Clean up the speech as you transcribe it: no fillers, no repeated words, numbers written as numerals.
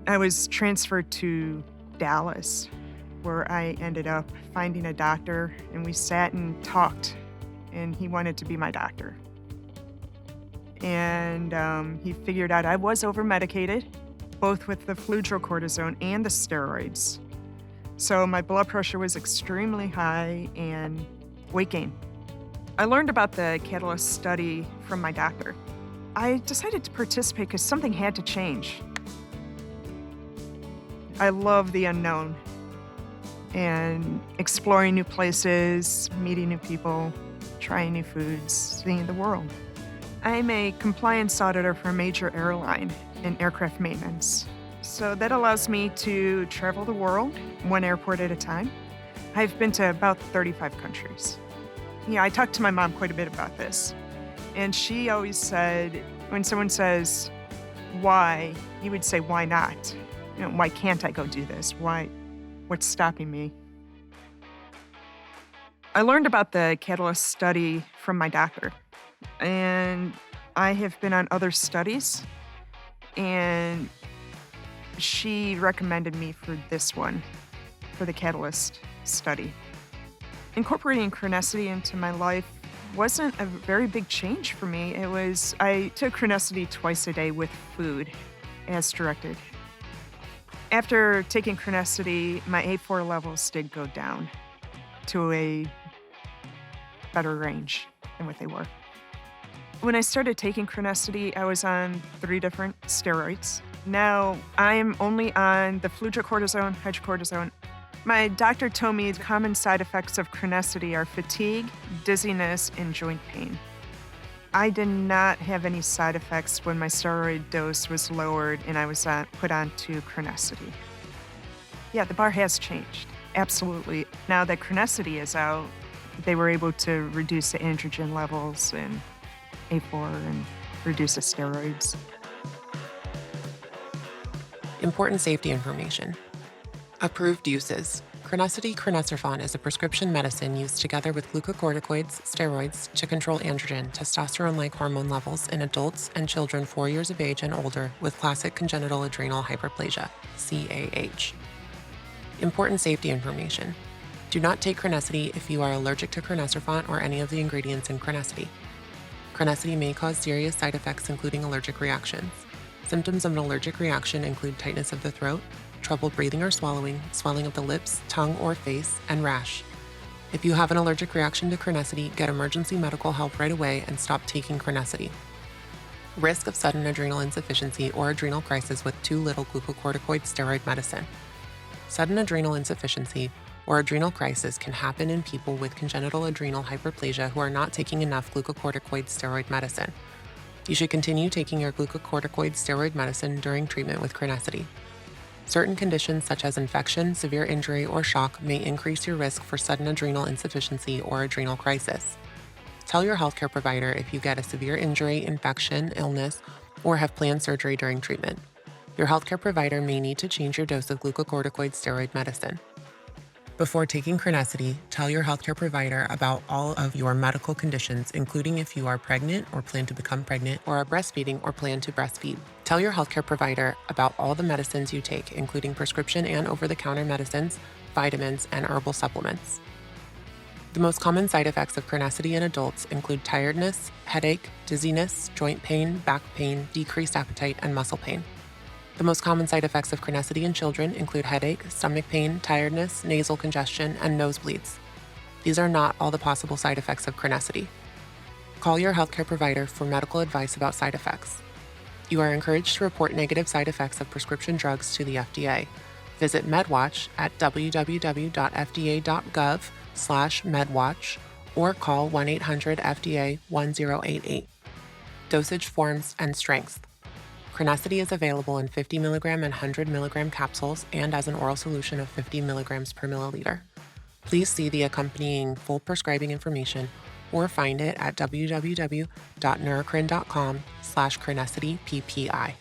I was transferred to Dallas, where I ended up finding a doctor, and we sat and talked, and he wanted to be my doctor. And he figured out I was over medicated, both with the fludrocortisone and the steroids. So my blood pressure was extremely high and weight gain. I learned about the Catalyst study from my doctor. I decided to participate because something had to change. I love the unknown and exploring new places, meeting new people, trying new foods, seeing the world. I'm a compliance auditor for a major airline in aircraft maintenance. So that allows me to travel the world, one airport at a time. I've been to about 35 countries. Yeah, I talked to my mom quite a bit about this. And she always said, when someone says, why, you would say, why not? Why can't I go do this? What's stopping me? I learned about the Catalyst study from my doctor. And I have been on other studies, and she recommended me for this one, for the Catalyst study. Incorporating Chronicity into my life wasn't a very big change for me. I took Chronicity twice a day with food, as directed. After taking Chronicity, my A4 levels did go down to a better range than what they were. When I started taking Chronicity, I was on 3 different steroids. Now I'm only on the fludrocortisone, hydrocortisone. My doctor told me the common side effects of Chronicity are fatigue, dizziness, and joint pain. I did not have any side effects when my steroid dose was lowered and I was put onto Chronicity. Yeah, the bar has changed. Absolutely. Now that Chronicity is out, they were able to reduce the androgen levels and A4 and reduce the steroids. Important safety information. Approved uses. Chronicity crinecerfont is a prescription medicine used together with glucocorticoids, steroids to control androgen, testosterone-like hormone levels in adults and children 4 years of age and older with classic congenital adrenal hyperplasia, CAH. Important safety information. Do not take Chronicity if you are allergic to crinecerfont or any of the ingredients in Chronicity. Chronicity may cause serious side effects, including allergic reactions. Symptoms of an allergic reaction include tightness of the throat, trouble breathing or swallowing, swelling of the lips, tongue, or face, and rash. If you have an allergic reaction to Chronicity, get emergency medical help right away and stop taking Chronicity. Risk of sudden adrenal insufficiency or adrenal crisis with too little glucocorticoid steroid medicine. Sudden adrenal insufficiency or adrenal crisis can happen in people with congenital adrenal hyperplasia who are not taking enough glucocorticoid steroid medicine. You should continue taking your glucocorticoid steroid medicine during treatment with Chronicity. Certain conditions such as infection, severe injury, or shock may increase your risk for sudden adrenal insufficiency or adrenal crisis. Tell your healthcare provider if you get a severe injury, infection, illness, or have planned surgery during treatment. Your healthcare provider may need to change your dose of glucocorticoid steroid medicine. Before taking Chronicity, tell your healthcare provider about all of your medical conditions, including if you are pregnant or plan to become pregnant, or are breastfeeding or plan to breastfeed. Tell your healthcare provider about all the medicines you take, including prescription and over-the-counter medicines, vitamins, and herbal supplements. The most common side effects of Chronicity in adults include tiredness, headache, dizziness, joint pain, back pain, decreased appetite, and muscle pain. The most common side effects of Chronicity in children include headache, stomach pain, tiredness, nasal congestion, and nosebleeds. These are not all the possible side effects of Chronicity. Call your healthcare provider for medical advice about side effects. You are encouraged to report negative side effects of prescription drugs to the FDA. Visit MedWatch at www.fda.gov/medwatch or call 1-800-FDA-1088. Dosage forms and strengths. Chronicity is available in 50 milligram and 100 milligram capsules and as an oral solution of 50 milligrams per milliliter. Please see the accompanying full prescribing information or find it at www.neurocrine.com/chronicityppi.